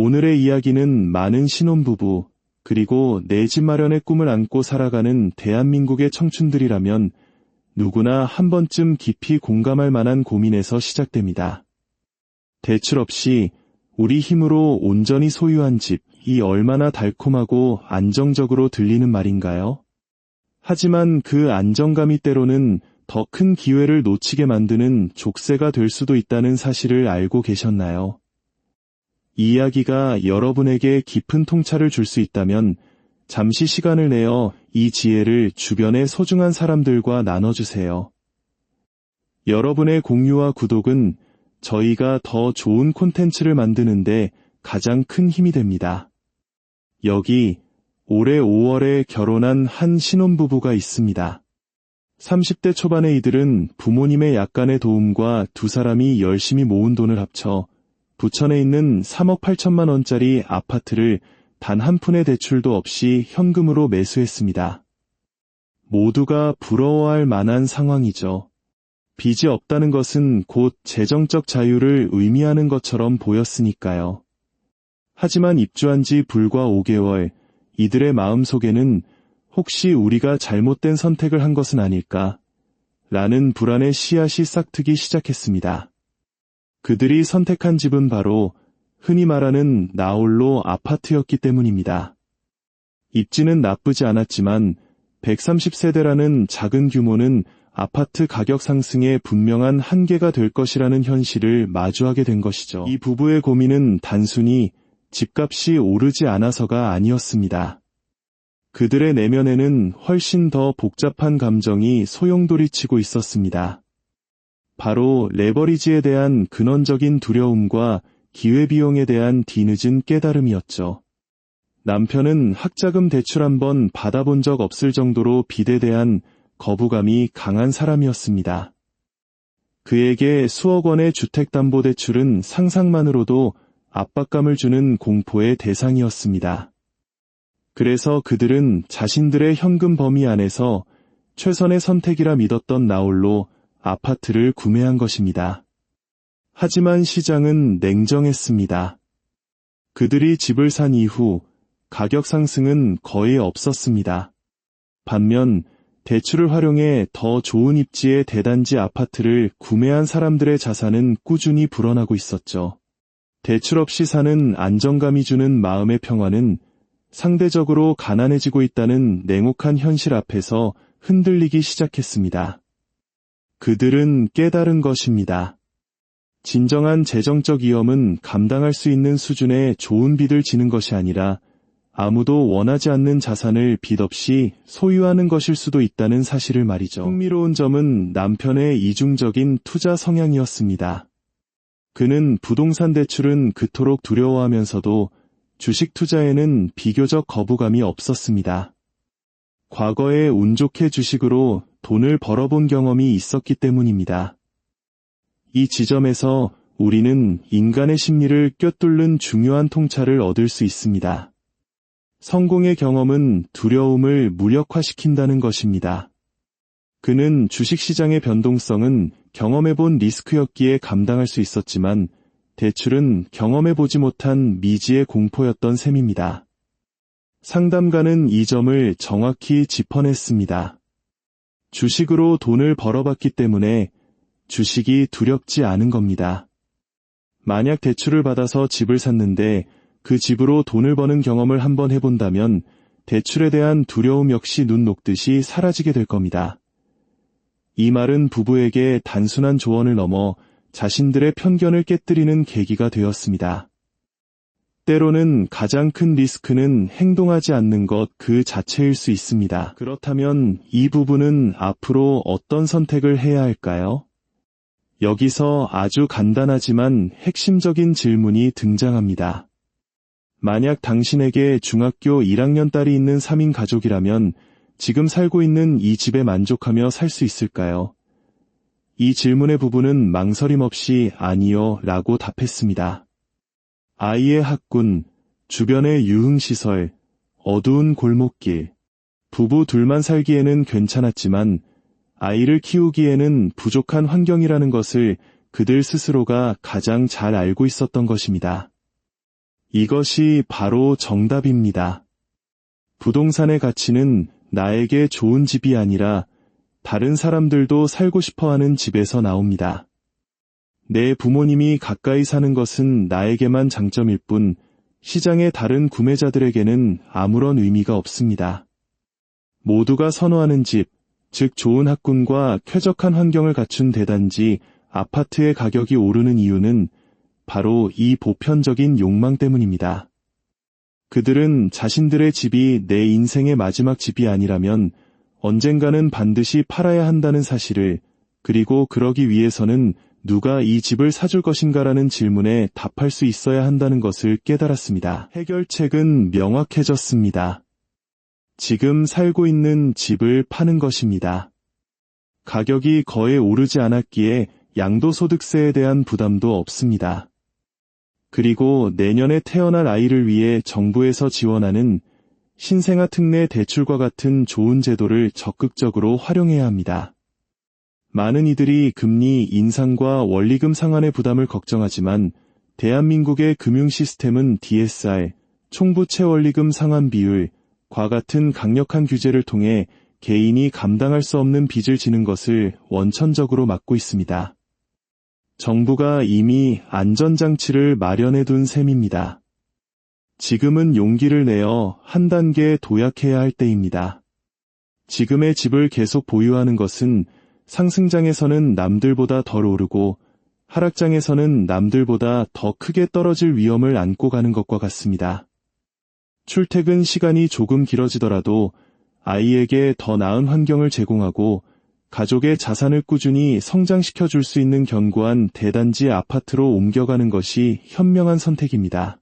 오늘의 이야기는 많은 신혼부부, 그리고 내 집 마련의 꿈을 안고 살아가는 대한민국의 청춘들이라면 누구나 한 번쯤 깊이 공감할 만한 고민에서 시작됩니다. 대출 없이 우리 힘으로 온전히 소유한 집이 얼마나 달콤하고 안정적으로 들리는 말인가요? 하지만 그 안정감이 때로는 더 큰 기회를 놓치게 만드는 족쇄가 될 수도 있다는 사실을 알고 계셨나요? 이 이야기가 여러분에게 깊은 통찰을 줄 수 있다면 잠시 시간을 내어 이 지혜를 주변의 소중한 사람들과 나눠주세요. 여러분의 공유와 구독은 저희가 더 좋은 콘텐츠를 만드는데 가장 큰 힘이 됩니다. 여기 올해 5월에 결혼한 한 신혼부부가 있습니다. 30대 초반의 이들은 부모님의 약간의 도움과 두 사람이 열심히 모은 돈을 합쳐 부천에 있는 3억 8천만 원짜리 아파트를 단 한 푼의 대출도 없이 현금으로 매수했습니다. 모두가 부러워할 만한 상황이죠. 빚이 없다는 것은 곧 재정적 자유를 의미하는 것처럼 보였으니까요. 하지만 입주한 지 불과 5개월, 이들의 마음속에는 혹시 우리가 잘못된 선택을 한 것은 아닐까? 라는 불안의 씨앗이 싹트기 시작했습니다. 그들이 선택한 집은 바로 흔히 말하는 나홀로 아파트였기 때문입니다. 입지는 나쁘지 않았지만 130세대라는 작은 규모는 아파트 가격 상승의 분명한 한계가 될 것이라는 현실을 마주하게 된 것이죠. 이 부부의 고민은 단순히 집값이 오르지 않아서가 아니었습니다. 그들의 내면에는 훨씬 더 복잡한 감정이 소용돌이치고 있었습니다. 바로 레버리지에 대한 근원적인 두려움과 기회비용에 대한 뒤늦은 깨달음이었죠. 남편은 학자금 대출 한번 받아본 적 없을 정도로 빚에 대한 거부감이 강한 사람이었습니다. 그에게 수억 원의 주택담보대출은 상상만으로도 압박감을 주는 공포의 대상이었습니다. 그래서 그들은 자신들의 현금 범위 안에서 최선의 선택이라 믿었던 나홀로 아파트를 구매한 것입니다. 하지만 시장은 냉정했습니다. 그들이 집을 산 이후 가격 상승은 거의 없었습니다. 반면 대출을 활용해 더 좋은 입지의 대단지 아파트를 구매한 사람들의 자산은 꾸준히 불어나고 있었죠. 대출 없이 사는 안정감이 주는 마음의 평화는 상대적으로 가난해지고 있다는 냉혹한 현실 앞에서 흔들리기 시작했습니다. 그들은 깨달은 것입니다. 진정한 재정적 위험은 감당할 수 있는 수준의 좋은 빚을 지는 것이 아니라 아무도 원하지 않는 자산을 빚 없이 소유하는 것일 수도 있다는 사실을 말이죠. 흥미로운 점은 남편의 이중적인 투자 성향이었습니다. 그는 부동산 대출은 그토록 두려워하면서도 주식 투자에는 비교적 거부감이 없었습니다. 과거에 운 좋게 주식으로 돈을 벌어본 경험이 있었기 때문입니다. 이 지점에서 우리는 인간의 심리를 꿰뚫는 중요한 통찰을 얻을 수 있습니다. 성공의 경험은 두려움을 무력화시킨다는 것입니다. 그는 주식시장의 변동성은 경험해본 리스크였기에 감당할 수 있었지만 대출은 경험해보지 못한 미지의 공포였던 셈입니다. 상담가는 이 점을 정확히 짚어냈습니다. 주식으로 돈을 벌어봤기 때문에 주식이 두렵지 않은 겁니다. 만약 대출을 받아서 집을 샀는데 그 집으로 돈을 버는 경험을 한번 해본다면 대출에 대한 두려움 역시 눈 녹듯이 사라지게 될 겁니다. 이 말은 부부에게 단순한 조언을 넘어 자신들의 편견을 깨뜨리는 계기가 되었습니다. 때로는 가장 큰 리스크는 행동하지 않는 것 그 자체일 수 있습니다. 그렇다면 이 부부는 앞으로 어떤 선택을 해야 할까요? 여기서 아주 간단하지만 핵심적인 질문이 등장합니다. 만약 당신에게 중학교 1학년 딸이 있는 3인 가족이라면 지금 살고 있는 이 집에 만족하며 살 수 있을까요? 이 질문의 부부는 망설임 없이 아니요 라고 답했습니다. 아이의 학군, 주변의 유흥시설, 어두운 골목길, 부부 둘만 살기에는 괜찮았지만 아이를 키우기에는 부족한 환경이라는 것을 그들 스스로가 가장 잘 알고 있었던 것입니다. 이것이 바로 정답입니다. 부동산의 가치는 나에게 좋은 집이 아니라 다른 사람들도 살고 싶어하는 집에서 나옵니다. 내 부모님이 가까이 사는 것은 나에게만 장점일 뿐 시장의 다른 구매자들에게는 아무런 의미가 없습니다. 모두가 선호하는 집, 즉 좋은 학군과 쾌적한 환경을 갖춘 대단지, 아파트의 가격이 오르는 이유는 바로 이 보편적인 욕망 때문입니다. 그들은 자신들의 집이 내 인생의 마지막 집이 아니라면 언젠가는 반드시 팔아야 한다는 사실을, 그리고 그러기 위해서는 누가 이 집을 사줄 것인가라는 질문에 답할 수 있어야 한다는 것을 깨달았습니다. 해결책은 명확해졌습니다. 지금 살고 있는 집을 파는 것입니다. 가격이 거의 오르지 않았기에 양도소득세에 대한 부담도 없습니다. 그리고 내년에 태어날 아이를 위해 정부에서 지원하는 신생아 특례 대출과 같은 좋은 제도를 적극적으로 활용해야 합니다. 많은 이들이 금리 인상과 원리금 상한의 부담을 걱정하지만 대한민국의 금융 시스템은 DSR, 총부채 원리금 상환 비율, 과 같은 강력한 규제를 통해 개인이 감당할 수 없는 빚을 지는 것을 원천적으로 막고 있습니다. 정부가 이미 안전장치를 마련해 둔 셈입니다. 지금은 용기를 내어 한 단계 도약해야 할 때입니다. 지금의 집을 계속 보유하는 것은 상승장에서는 남들보다 덜 오르고 하락장에서는 남들보다 더 크게 떨어질 위험을 안고 가는 것과 같습니다. 출퇴근 시간이 조금 길어지더라도 아이에게 더 나은 환경을 제공하고 가족의 자산을 꾸준히 성장시켜 줄 수 있는 견고한 대단지 아파트로 옮겨가는 것이 현명한 선택입니다.